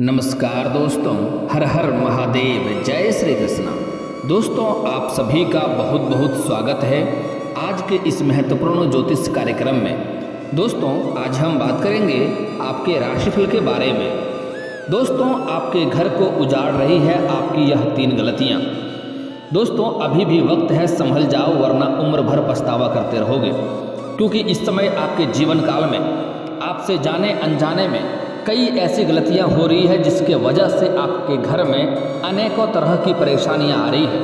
नमस्कार दोस्तों, हर हर महादेव, जय श्री कृष्णा। दोस्तों, आप सभी का बहुत बहुत स्वागत है आज के इस महत्वपूर्ण ज्योतिष कार्यक्रम में। दोस्तों, आज हम बात करेंगे आपके राशिफल के बारे में। दोस्तों, आपके घर को उजाड़ रही है आपकी यह 3 गलतियां। दोस्तों, अभी भी वक्त है, संभल जाओ, वरना उम्र भर पछतावा करते रहोगे। क्योंकि इस समय आपके जीवन काल में आपसे जाने अनजाने में कई ऐसी गलतियां हो रही है जिसके वजह से आपके घर में अनेकों तरह की परेशानियां आ रही है।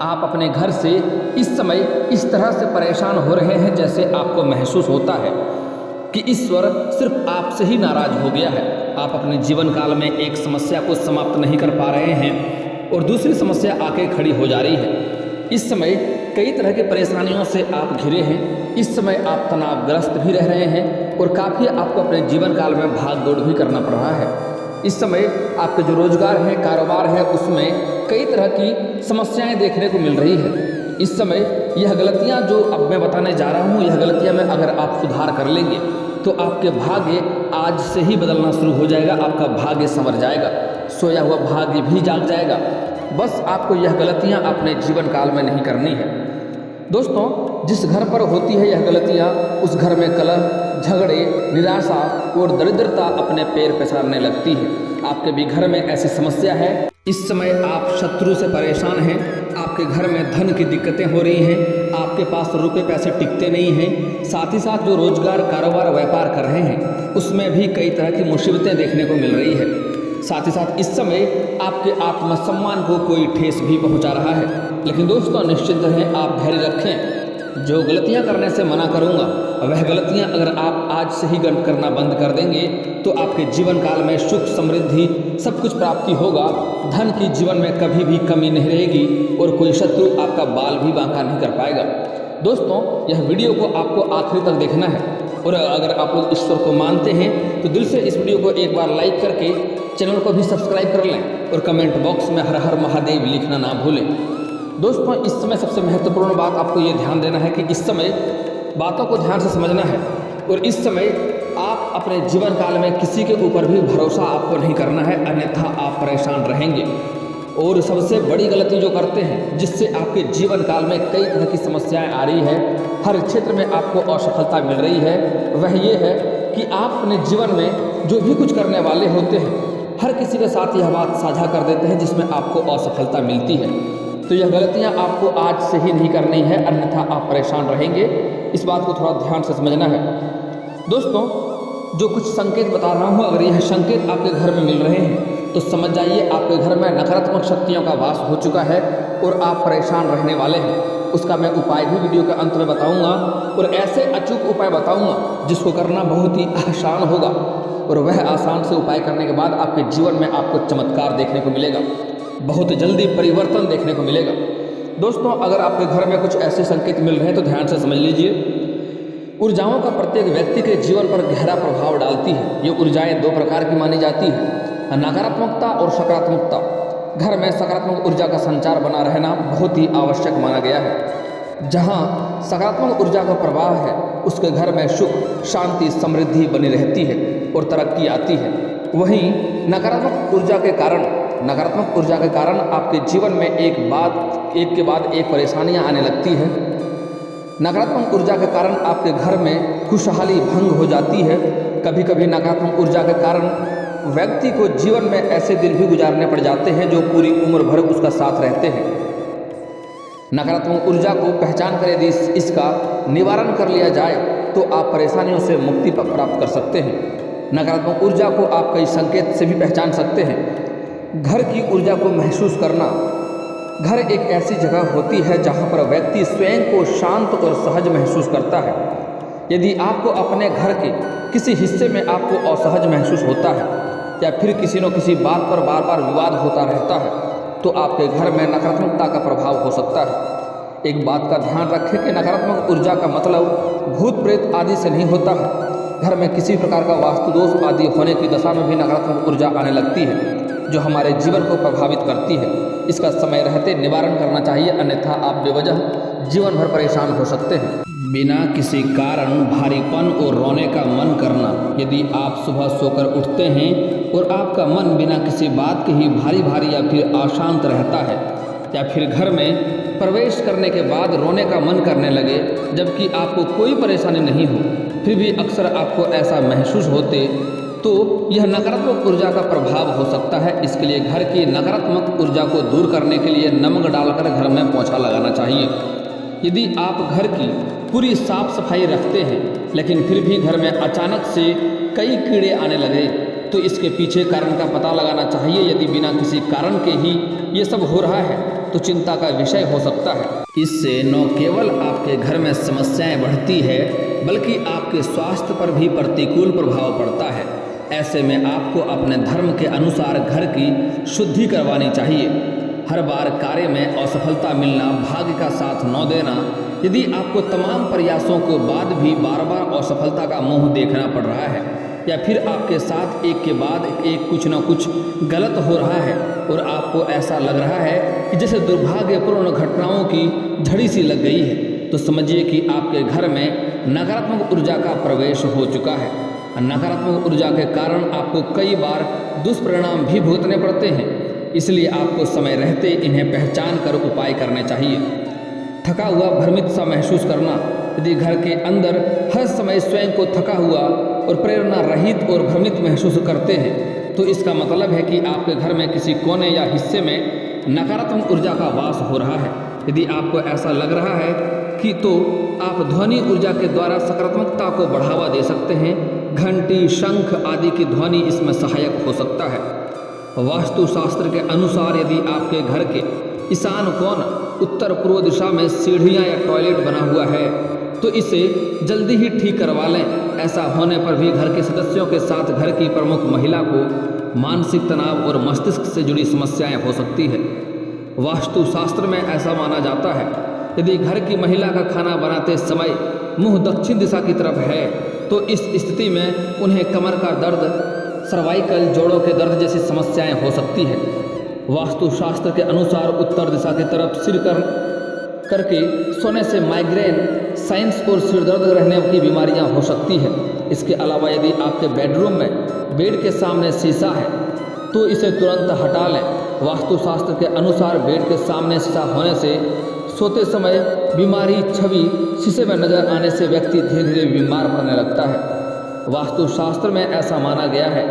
आप अपने घर से इस समय इस तरह से परेशान हो रहे हैं जैसे आपको महसूस होता है कि ईश्वर सिर्फ आपसे ही नाराज हो गया है। आप अपने जीवन काल में एक समस्या को समाप्त नहीं कर पा रहे हैं और दूसरी समस्या आके खड़ी हो जा रही है। इस समय कई तरह की परेशानियों से आप घिरे हैं। इस समय आप तनावग्रस्त भी रह रहे हैं और काफ़ी आपको अपने जीवन काल में भाग दौड़ भी करना पड़ रहा है। इस समय आपके जो रोजगार है, कारोबार है, उसमें कई तरह की समस्याएं देखने को मिल रही है। इस समय यह गलतियां जो अब मैं बताने जा रहा हूं, यह गलतियां में अगर आप सुधार कर लेंगे तो आपके भाग्य आज से ही बदलना शुरू हो जाएगा। आपका भाग्य संवर जाएगा, सोया हुआ भाग्य भी जाग जाएगा। बस आपको यह गलतियां अपने जीवन काल में नहीं करनी है। दोस्तों, जिस घर पर होती है यह गलतियां, उस घर में कलह, झगड़े, निराशा और दरिद्रता अपने पैर पसारने लगती है। आपके भी घर में ऐसी समस्या है। इस समय आप शत्रु से परेशान हैं। आपके घर में धन की दिक्कतें हो रही हैं। आपके पास रुपए पैसे टिकते नहीं हैं। साथ ही साथ जो रोजगार, कारोबार, व्यापार कर रहे हैं उसमें भी कई तरह की मुसीबतें देखने को मिल रही है। साथ ही साथ इस समय आपके आत्मसम्मान को कोई ठेस भी पहुंचा रहा है। लेकिन दोस्तों, निश्चिंत रहें, आप धैर्य रखें। जो गलतियां करने से मना करूंगा वह गलतियां अगर आप आज से ही करना बंद कर देंगे तो आपके जीवन काल में सुख, समृद्धि, सब कुछ प्राप्ति होगा। धन की जीवन में कभी भी कमी नहीं रहेगी और कोई शत्रु आपका बाल भी बांका नहीं कर पाएगा। दोस्तों, यह वीडियो को आपको आखिरी तक देखना है और अगर आप लोग ईश्वर को मानते हैं तो दिल से इस वीडियो को एक बार लाइक करके चैनल को भी सब्सक्राइब कर लें और कमेंट बॉक्स में हर हर महादेव लिखना ना भूलें। दोस्तों, इस समय सबसे महत्वपूर्ण बात आपको ये ध्यान देना है कि इस समय बातों को ध्यान से समझना है और इस समय आप अपने जीवन काल में किसी के ऊपर भी भरोसा आपको नहीं करना है, अन्यथा आप परेशान रहेंगे। और सबसे बड़ी गलती जो करते हैं जिससे आपके जीवन काल में कई तरह की समस्याएं आ रही है, हर क्षेत्र में आपको असफलता मिल रही है, वह ये है कि आप अपने जीवन में जो भी कुछ करने वाले होते हैं हर किसी के साथ यह बात साझा कर देते हैं जिसमें आपको असफलता मिलती है। तो यह गलतियां आपको आज से ही नहीं करनी है, अन्यथा आप परेशान रहेंगे। इस बात को थोड़ा ध्यान से समझना है। दोस्तों, जो कुछ संकेत बता रहा हूं, अगर यह संकेत आपके घर में मिल रहे हैं तो समझ जाइए आपके घर में नकारात्मक शक्तियों का वास हो चुका है और आप परेशान रहने वाले हैं। उसका मैं उपाय भी वीडियो के अंत में बताऊंगा और ऐसे अचूक उपाय बताऊंगा जिसको करना बहुत ही आसान होगा और वह आसान से उपाय करने के बाद आपके जीवन में आपको चमत्कार देखने को मिलेगा, बहुत जल्दी परिवर्तन देखने को मिलेगा। दोस्तों, अगर आपके घर में कुछ ऐसे संकेत मिल रहे हैं तो ध्यान से समझ लीजिए। ऊर्जाओं का प्रत्येक व्यक्ति के जीवन पर गहरा प्रभाव डालती है। ये ऊर्जाएं 2 प्रकार की मानी जाती है, नकारात्मकता और सकारात्मकता। घर में सकारात्मक ऊर्जा का संचार बना रहना बहुत ही आवश्यक माना गया है। जहाँ सकारात्मक ऊर्जा का प्रभाव है उसके घर में सुख, शांति, समृद्धि बनी रहती है और तरक्की आती है। वहीं नकारात्मक ऊर्जा के कारण आपके जीवन में एक के बाद एक परेशानियां आने लगती हैं। नकारात्मक ऊर्जा के कारण आपके घर में खुशहाली भंग हो जाती है। कभी कभी नकारात्मक ऊर्जा के कारण व्यक्ति को जीवन में ऐसे दिन भी गुजारने पड़ जाते हैं जो पूरी उम्र भर उसका साथ रहते हैं। नकारात्मक ऊर्जा को पहचान कर यदि इसका निवारण कर लिया जाए तो आप परेशानियों से मुक्ति प्राप्त कर सकते हैं। नकारात्मक ऊर्जा को आप कई संकेत से भी पहचान सकते हैं। घर की ऊर्जा को महसूस करना। घर एक ऐसी जगह होती है जहाँ पर व्यक्ति स्वयं को शांत और सहज महसूस करता है। यदि आपको अपने घर के किसी हिस्से में आपको असहज महसूस होता है या फिर किसी न किसी बात पर बार बार विवाद होता रहता है तो आपके घर में नकारात्मकता का प्रभाव हो सकता है। एक बात का ध्यान रखें कि नकारात्मक ऊर्जा का मतलब भूत प्रेत आदि से नहीं होता है। घर में किसी प्रकार का वास्तु दोष आदि होने की दशा में भी नकारात्मक ऊर्जा आने लगती है जो हमारे जीवन को प्रभावित करती है। इसका समय रहते निवारण करना चाहिए, अन्यथा आप बेवजह जीवन भर परेशान हो सकते हैं। बिना किसी कारण भारीपन और रोने का मन करना। यदि आप सुबह सोकर उठते हैं और आपका मन बिना किसी बात के ही भारी भारी या फिर अशांत रहता है, या फिर घर में प्रवेश करने के बाद रोने का मन करने लगे जबकि आपको कोई परेशानी नहीं हो, फिर भी अक्सर आपको ऐसा महसूस होते, तो यह नकारात्मक ऊर्जा का प्रभाव हो सकता है। इसके लिए घर की नकारात्मक ऊर्जा को दूर करने के लिए नमक डालकर घर में पोंछा लगाना चाहिए। यदि आप घर की पूरी साफ सफाई रखते हैं लेकिन फिर भी घर में अचानक से कई कीड़े आने लगे, तो इसके पीछे कारण का पता लगाना चाहिए। यदि बिना किसी कारण के ही ये सब हो रहा है तो चिंता का विषय हो सकता है। इससे न केवल आपके घर में समस्याएं बढ़ती है बल्कि आपके स्वास्थ्य पर भी प्रतिकूल प्रभाव पड़ता है। ऐसे में आपको अपने धर्म के अनुसार घर की शुद्धि करवानी चाहिए। हर बार कार्य में असफलता मिलना, भाग्य का साथ न देना, यदि आपको तमाम प्रयासों के बाद भी बार बार असफलता का मुंह देखना पड़ रहा है, या फिर आपके साथ एक के बाद एक कुछ न कुछ गलत हो रहा है और आपको ऐसा लग रहा है कि जैसे दुर्भाग्यपूर्ण घटनाओं की झड़ी सी लग गई है, तो समझिए कि आपके घर में नकारात्मक ऊर्जा का प्रवेश हो चुका है। नकारात्मक ऊर्जा के कारण आपको कई बार दुष्परिणाम भी भुगतने पड़ते हैं, इसलिए आपको समय रहते इन्हें पहचान कर उपाय करने चाहिए। थका हुआ, भ्रमित सा महसूस करना, यदि घर के अंदर हर समय स्वयं को थका हुआ और प्रेरणा रहित और भ्रमित महसूस करते हैं, तो इसका मतलब है कि आपके घर में किसी कोने या हिस्से में नकारात्मक ऊर्जा का वास हो रहा है। यदि आपको ऐसा लग रहा है कि तो आप ध्वनि ऊर्जा के द्वारा सकारात्मकता को बढ़ावा दे सकते हैं। घंटी, शंख आदि की ध्वनि इसमें सहायक हो सकता है। वास्तुशास्त्र के अनुसार यदि आपके घर के ईशान कोण उत्तर पूर्व दिशा में सीढ़ियां या टॉयलेट बना हुआ है तो इसे जल्दी ही ठीक करवा लें। ऐसा होने पर भी घर के सदस्यों के साथ घर की प्रमुख महिला को मानसिक तनाव और मस्तिष्क से जुड़ी समस्याएं हो सकती है। वास्तुशास्त्र में ऐसा माना जाता है, यदि घर की महिला का खाना बनाते समय मुंह दक्षिण दिशा की तरफ है तो इस स्थिति में उन्हें कमर का दर्द, सर्वाइकल, जोड़ों के दर्द जैसी समस्याएं हो सकती है। वास्तुशास्त्र के अनुसार उत्तर दिशा की तरफ सिर करके सोने से माइग्रेन, साइनस और सिरदर्द रहने की बीमारियां हो सकती है। इसके अलावा यदि आपके बेडरूम में बेड के सामने शीशा है तो इसे तुरंत हटा लें। वास्तुशास्त्र के अनुसार बेड के सामने शीशा होने से सोते समय बीमारी छवि शीशे में नजर आने से व्यक्ति धीरे धीरे बीमार पड़ने लगता है। वास्तुशास्त्र में ऐसा माना गया है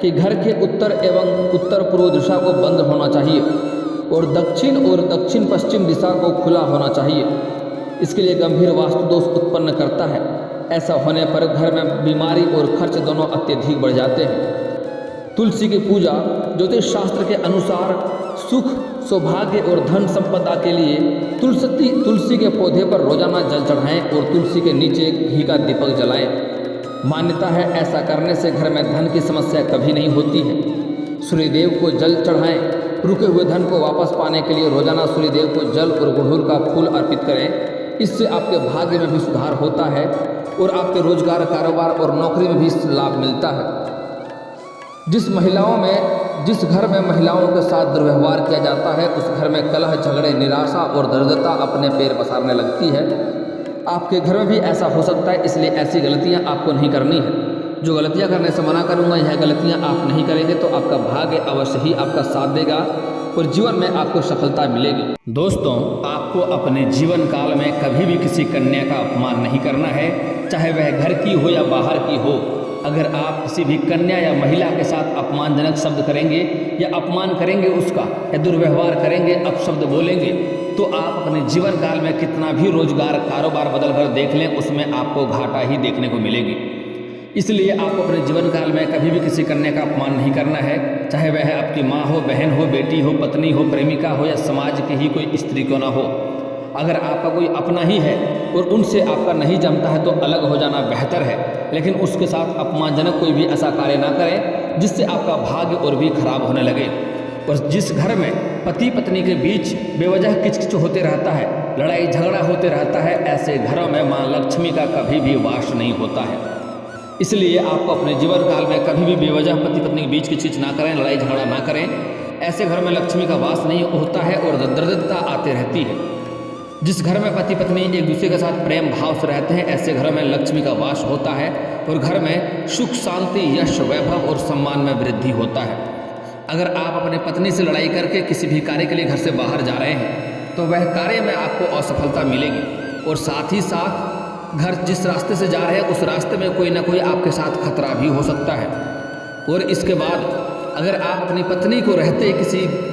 कि घर के उत्तर एवं उत्तर पूर्व दिशा को बंद होना चाहिए और दक्षिण पश्चिम दिशा को खुला होना चाहिए। इसके लिए गंभीर वास्तु दोष उत्पन्न करता है। ऐसा होने पर घर में बीमारी और खर्च दोनों अत्यधिक बढ़ जाते हैं। तुलसी की पूजा ज्योतिष शास्त्र के अनुसार सुख, सौभाग्य और धन संपदा के लिए तुलसी के पौधे पर रोजाना जल चढ़ाएं और तुलसी के नीचे घी का दीपक जलाएं। मान्यता है ऐसा करने से घर में धन की समस्या कभी नहीं होती है। सूर्यदेव को जल चढ़ाएं। रुके हुए धन को वापस पाने के लिए रोजाना सूर्यदेव को जल और गुड़हल का फूल अर्पित करें। इससे आपके भाग्य में भी सुधार होता है और आपके रोजगार, कारोबार और नौकरी में भी लाभ मिलता है। जिस घर में महिलाओं के साथ दुर्व्यवहार किया जाता है उस घर में कलह, झगड़े, निराशा और दरिद्रता अपने पैर पसारने लगती है। आपके घर में भी ऐसा हो सकता है, इसलिए ऐसी गलतियां आपको नहीं करनी है। जो गलतियां करने से मना करूंगा, यह गलतियां आप नहीं करेंगे तो आपका भाग्य अवश्य ही आपका साथ देगा और जीवन में आपको सफलता मिलेगी। दोस्तों, आपको अपने जीवन काल में कभी भी किसी कन्या का अपमान नहीं करना है, चाहे वह घर की हो या बाहर की हो। अगर आप किसी भी कन्या या महिला के साथ अपमानजनक शब्द करेंगे या अपमान करेंगे उसका, या दुर्व्यवहार करेंगे, अपशब्द बोलेंगे, तो आप अपने जीवन काल में कितना भी रोजगार, कारोबार बदल कर देख लें, उसमें आपको घाटा ही देखने को मिलेगी। इसलिए आपको अपने जीवन काल में कभी भी किसी कन्या का अपमान नहीं करना है, चाहे वह आपकी माँ हो, बहन हो, बेटी हो, पत्नी हो, प्रेमिका हो या समाज की ही कोई स्त्री क्यों ना हो। अगर आपका कोई अपना ही है और उनसे आपका नहीं जमता है तो अलग हो जाना बेहतर है, लेकिन उसके साथ अपमानजनक कोई भी ऐसा कार्य ना करें जिससे आपका भाग्य और भी खराब होने लगे। और जिस घर में पति पत्नी के बीच बेवजह किचकिच होते रहता है, लड़ाई झगड़ा होते रहता है, ऐसे घरों में माँ लक्ष्मी का कभी भी वास नहीं होता है। इसलिए आपको अपने जीवन काल में कभी भी बेवजह पति पत्नी के बीच किचकिच ना करें, लड़ाई झगड़ा ना करें। ऐसे घर में लक्ष्मी का वास नहीं होता है और दरिद्रता आती रहती है। जिस घर में पति पत्नी एक दूसरे के साथ प्रेम भाव से रहते हैं, ऐसे घरों में लक्ष्मी का वास होता है और घर में सुख शांति यश वैभव और सम्मान में वृद्धि होता है। अगर आप अपनी पत्नी से लड़ाई करके किसी भी कार्य के लिए घर से बाहर जा रहे हैं तो वह कार्य में आपको असफलता मिलेगी और साथ ही साथ घर जिस रास्ते से जा रहे हैं उस रास्ते में कोई ना कोई आपके साथ खतरा भी हो सकता है। और इसके बाद अगर आप अपनी पत्नी को रहते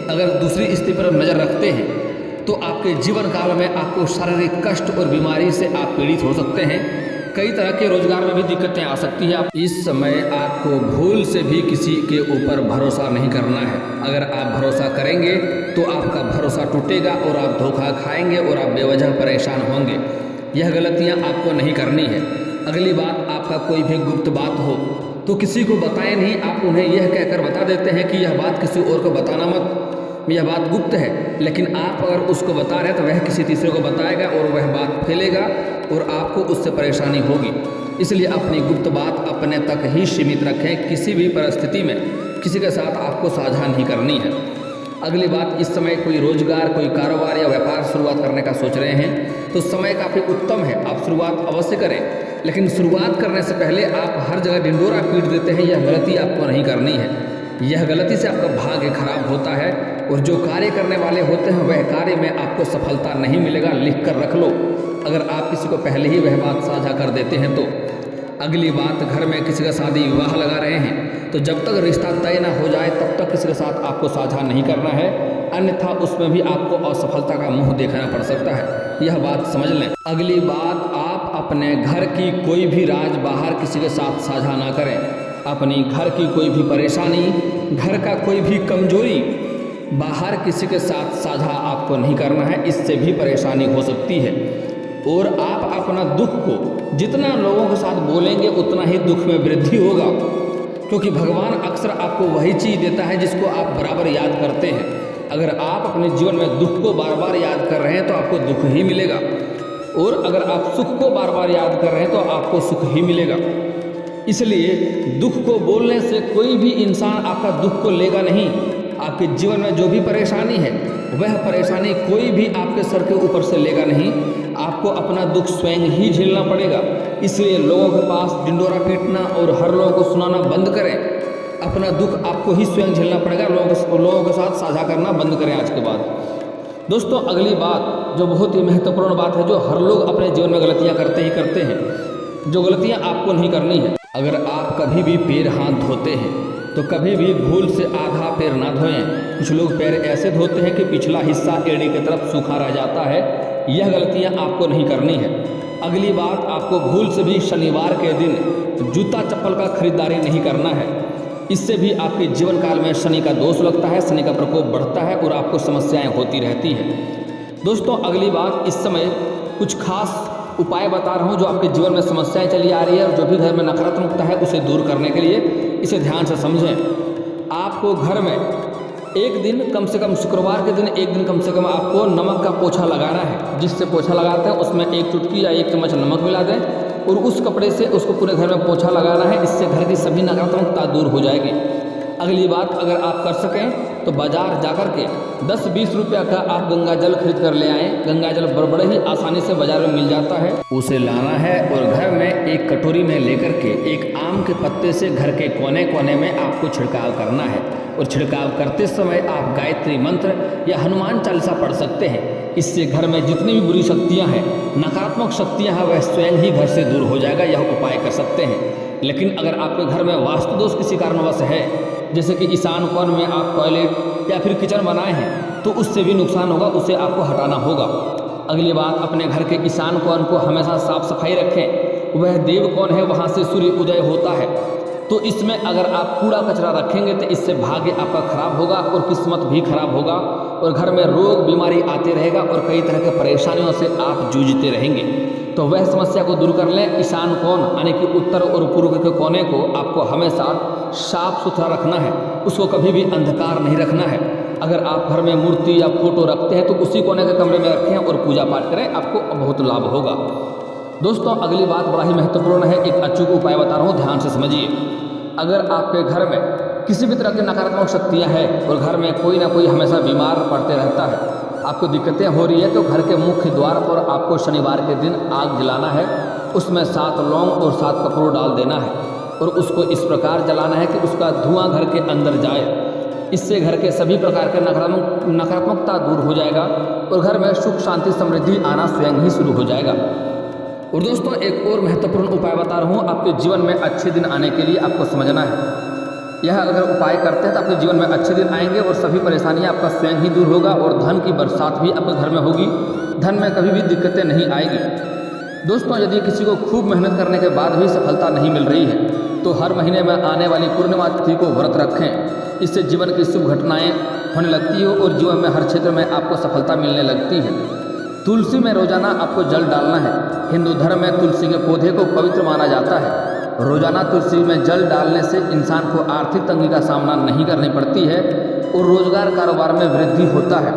अगर दूसरी स्त्री पर नज़र रखते हैं तो आपके जीवन काल में आपको शारीरिक कष्ट और बीमारी से आप पीड़ित हो सकते हैं। कई तरह के रोजगार में भी दिक्कतें आ सकती है। इस समय आपको भूल से भी किसी के ऊपर भरोसा नहीं करना है। अगर आप भरोसा करेंगे तो आपका भरोसा टूटेगा और आप धोखा खाएंगे और आप बेवजह परेशान होंगे। यह गलतियां आपको नहीं करनी है। अगली बात, आपका कोई भी गुप्त बात हो तो किसी को बताएं नहीं। आप उन्हें यह कहकर बता देते हैं कि यह बात किसी और को बताना मत, यह बात गुप्त है। लेकिन आप अगर उसको बता रहे हैं तो वह किसी तीसरे को बताएगा और वह बात फैलेगा और आपको उससे परेशानी होगी। इसलिए अपनी गुप्त बात अपने तक ही सीमित रखें। किसी भी परिस्थिति में किसी के साथ आपको साझा नहीं करनी है। अगली बात, इस समय कोई रोजगार, कोई कारोबार या व्यापार शुरुआत करने का सोच रहे हैं तो समय काफ़ी उत्तम है। आप शुरुआत अवश्य करें, लेकिन शुरुआत करने से पहले आप हर जगह ढिंडोरा पीट देते हैं। यह गलती आपको नहीं करनी है। यह गलती से आपका भाग्य खराब होता है और जो कार्य करने वाले होते हैं वह कार्य में आपको सफलता नहीं मिलेगा। लिख कर रख लो अगर आप किसी को पहले ही वह बात साझा कर देते हैं तो। अगली बात, घर में किसी का शादी विवाह लगा रहे हैं तो जब तक रिश्ता तय ना हो जाए तब तक किसी के साथ आपको साझा नहीं करना है, अन्यथा उसमें भी आपको असफलता का मुंह देखना पड़ सकता है। यह बात समझ लें। अगली बात, आप अपने घर की कोई भी राज बाहर किसी के साथ साझा ना करें। अपनी घर की कोई भी परेशानी, घर का कोई भी कमजोरी बाहर किसी के साथ साझा आपको नहीं करना है। इससे भी परेशानी हो सकती है। और आप अपना दुख को जितना लोगों के साथ बोलेंगे उतना ही दुख में वृद्धि होगा, क्योंकि भगवान अक्सर आपको वही चीज़ देता है जिसको आप बराबर याद करते हैं। अगर आप अपने जीवन में दुख को बार बार याद कर रहे हैं तो आपको दुख ही मिलेगा, और अगर आप सुख को बार बार याद कर रहे हैं तो आपको सुख ही मिलेगा। इसलिए दुख को बोलने से कोई भी इंसान आपका दुख को लेगा नहीं। आपके जीवन में जो भी परेशानी है वह परेशानी कोई भी आपके सर के ऊपर से लेगा नहीं। आपको अपना दुख स्वयं ही झेलना पड़ेगा। इसलिए लोगों के पास डिंडोरा पीटना और हर लोगों को सुनाना बंद करें। अपना दुख आपको ही स्वयं झेलना पड़ेगा। लोगों के साथ साझा करना बंद करें आज के बाद। दोस्तों, अगली बात जो बहुत ही महत्वपूर्ण बात है, जो हर लोग अपने जीवन में गलतियाँ करते ही करते हैं, जो गलतियाँ आपको नहीं करनी है। अगर आप कभी भी पैर हाथ धोते हैं तो कभी भी भूल से आधा पैर ना धोएं। कुछ लोग पैर ऐसे धोते हैं कि पिछला हिस्सा एड़ी की तरफ सूखा रह जाता है। यह गलतियां आपको नहीं करनी है। अगली बात, आपको भूल से भी शनिवार के दिन जूता चप्पल का खरीदारी नहीं करना है। इससे भी आपके जीवन काल में शनि का दोष लगता है, शनि का प्रकोप बढ़ता है और आपको समस्याएं होती रहती हैं। दोस्तों, अगली बात, इस समय कुछ खास उपाय बता रहा हूँ जो आपके जीवन में समस्याएं चली आ रही है और जो भी घर में नकारात्मकता है उसे दूर करने के लिए इसे ध्यान से समझें। आपको घर में एक दिन कम से कम, शुक्रवार के दिन एक दिन कम से कम आपको नमक का पोछा लगाना है। जिससे पोछा लगाते हैं उसमें एक चुटकी या एक चम्मच नमक मिला दें और उस कपड़े से उसको पूरे घर में पोछा लगाना है। इससे घर की सभी नकारात्मकता दूर हो जाएगी। अगली बात, अगर आप कर सकें तो बाजार जाकर के 10-20 रुपया का आप गंगा जल खरीद कर ले आएँ। गंगा जल बड़े ही आसानी से बाजार में मिल जाता है। उसे लाना है और घर में एक कटोरी में लेकर के एक आम के पत्ते से घर के कोने कोने में आपको छिड़काव करना है। और छिड़काव करते समय आप गायत्री मंत्र या हनुमान चालीसा पढ़ सकते हैं। इससे घर में जितनी भी बुरी शक्तियाँ हैं, नकारात्मक शक्तियाँ हैं, वह स्वयं ही घर से दूर हो जाएगा। यह उपाय कर सकते हैं। लेकिन अगर आपके घर में वास्तु दोष किसी कारणवश है, जैसे कि ईशान कोण में आप टॉयलेट या फिर किचन बनाए हैं, तो उससे भी नुकसान होगा, उसे आपको हटाना होगा। अगली बात, अपने घर के ईशान कोण को हमेशा साफ सफाई रखें। वह देव कोण है, वहाँ से सूर्य उदय होता है। तो इसमें अगर आप कूड़ा कचरा रखेंगे तो इससे भाग्य आपका खराब होगा और किस्मत भी खराब होगा और घर में रोग बीमारी आते रहेगा और कई तरह के परेशानियों से आप जूझते रहेंगे। तो वह समस्या को दूर कर लें। ईशान कोण यानी कि उत्तर और पूर्व के कोने को आपको हमेशा साफ सुथरा रखना है। उसको कभी भी अंधकार नहीं रखना है। अगर आप घर में मूर्ति या फोटो रखते हैं तो उसी कोने के कमरे में रखें और पूजा पाठ करें, आपको बहुत लाभ होगा। दोस्तों, अगली बात बड़ा ही महत्वपूर्ण है। एक अचूक उपाय बता रहा हूँ, ध्यान से समझिए। अगर आपके घर में किसी भी तरह की नकारात्मक शक्तियाँ हैं और घर में कोई ना कोई हमेशा बीमार पड़ते रहता है, आपको दिक्कतें हो रही है तो घर के मुख्य द्वार पर आपको शनिवार के दिन आग जलाना है, उसमें 7 लौंग और 7 कपूर डाल देना है और उसको इस प्रकार जलाना है कि उसका धुआं घर के अंदर जाए। इससे घर के सभी प्रकार के नकारात्मकता दूर हो जाएगा और घर में सुख शांति समृद्धि आना स्वयं ही शुरू हो जाएगा। और दोस्तों एक और महत्वपूर्ण उपाय बता रहा हूँ, आपके जीवन में अच्छे दिन आने के लिए आपको समझना है। यह अगर उपाय करते हैं तो आपके जीवन में अच्छे दिन आएंगे और सभी परेशानियां आपका स्वयं ही दूर होगा और धन की बरसात भी आपके घर में होगी। धन में कभी भी दिक्कतें नहीं आएगी। दोस्तों यदि किसी को खूब मेहनत करने के बाद भी सफलता नहीं मिल रही है तो हर महीने में आने वाली पूर्णिमा तिथि को व्रत रखें। इससे जीवन की शुभ घटनाएं होने लगती है और जीवन में हर क्षेत्र में आपको सफलता मिलने लगती है। तुलसी में रोजाना आपको जल डालना है। हिंदू धर्म में तुलसी के पौधे को पवित्र माना जाता है। रोजाना तुलसी में जल डालने से इंसान को आर्थिक तंगी का सामना नहीं करनी पड़ती है और रोजगार कारोबार में वृद्धि होता है।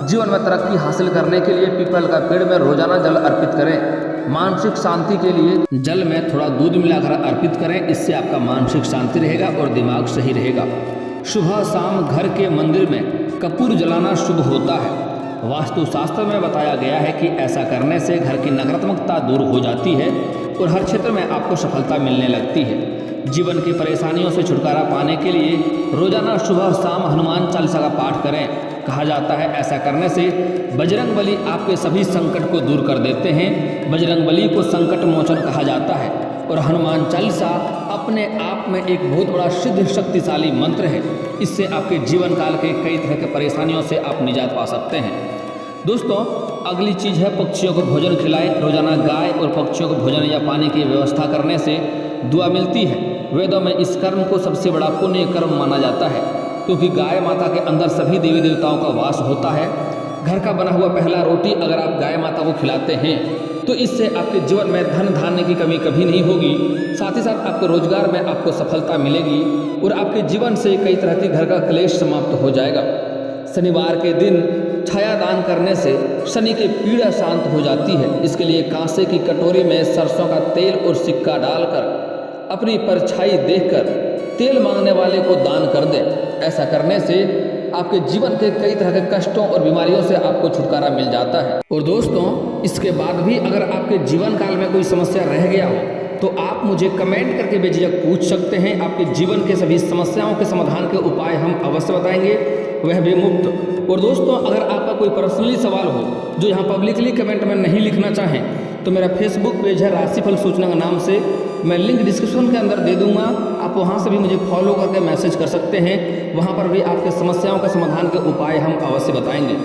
जीवन में तरक्की हासिल करने के लिए पीपल का पेड़ में रोजाना जल अर्पित करें। मानसिक शांति के लिए जल में थोड़ा दूध मिलाकर अर्पित करें, इससे आपका मानसिक शांति रहेगा और दिमाग सही रहेगा। सुबह शाम घर के मंदिर में कपूर जलाना शुभ होता है। वास्तुशास्त्र में बताया गया है कि ऐसा करने से घर की नकारात्मकता दूर हो जाती है और हर क्षेत्र में आपको सफलता मिलने लगती है। जीवन की परेशानियों से छुटकारा पाने के लिए रोजाना सुबह शाम हनुमान चालीसा का पाठ करें। कहा जाता है ऐसा करने से बजरंगबली आपके सभी संकट को दूर कर देते हैं। बजरंगबली को संकट मोचन कहा जाता है और हनुमान चालीसा अपने आप में एक बहुत बड़ा सिद्ध शक्तिशाली मंत्र है। इससे आपके जीवन काल के कई तरह के परेशानियों से आप निजात पा सकते हैं। दोस्तों अगली चीज़ है पक्षियों को भोजन खिलाएं। रोजाना गाय और पक्षियों को भोजन या पानी की व्यवस्था करने से दुआ मिलती है। वेदों में इस कर्म को सबसे बड़ा पुण्य कर्म माना जाता है क्योंकि गाय माता के अंदर सभी देवी देवताओं का वास होता है। घर का बना हुआ पहला रोटी अगर आप गाय माता को खिलाते हैं तो इससे आपके जीवन में धन धान्य की कमी कभी नहीं होगी। साथ ही साथ आपको रोजगार में आपको सफलता मिलेगी और आपके जीवन से कई तरह की घर का क्लेश समाप्त हो जाएगा। शनिवार के दिन छाया दान करने से शनि की पीड़ा शांत हो जाती है। इसके लिए कांसे की कटोरी में सरसों का तेल और सिक्का डालकर अपनी परछाई देखकर तेल मांगने वाले को दान कर दें। ऐसा करने से आपके जीवन के कई तरह के कष्टों और बीमारियों से आपको छुटकारा मिल जाता है। और दोस्तों इसके बाद भी अगर आपके जीवन काल में कोई समस्या रह गया हो तो आप मुझे कमेंट करके बेझिझक पूछ सकते हैं। आपके जीवन के सभी समस्याओं के समाधान के उपाय हम अवश्य बताएंगे, वह भी मुफ्त। और दोस्तों अगर आपका कोई पर्सनली सवाल हो जो यहाँ पब्लिकली कमेंट में नहीं लिखना चाहें तो मेरा फेसबुक पेज है राशिफल सूचना के नाम से, मैं लिंक डिस्क्रिप्शन के अंदर दे दूंगा। आप वहाँ से भी मुझे फॉलो करके मैसेज कर सकते हैं। वहाँ पर भी आपके समस्याओं के समाधान के उपाय हम अवश्य बताएंगे।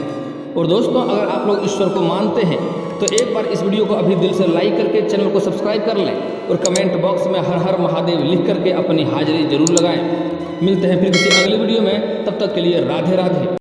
और दोस्तों अगर आप लोग ईश्वर को मानते हैं तो एक बार इस वीडियो को अभी दिल से लाइक करके चैनल को सब्सक्राइब कर लें और कमेंट बॉक्स में हर हर महादेव लिख करके अपनी हाजिरी जरूर लगाएं। मिलते हैं फिर किसी अगली वीडियो में, तब तक के लिए राधे राधे।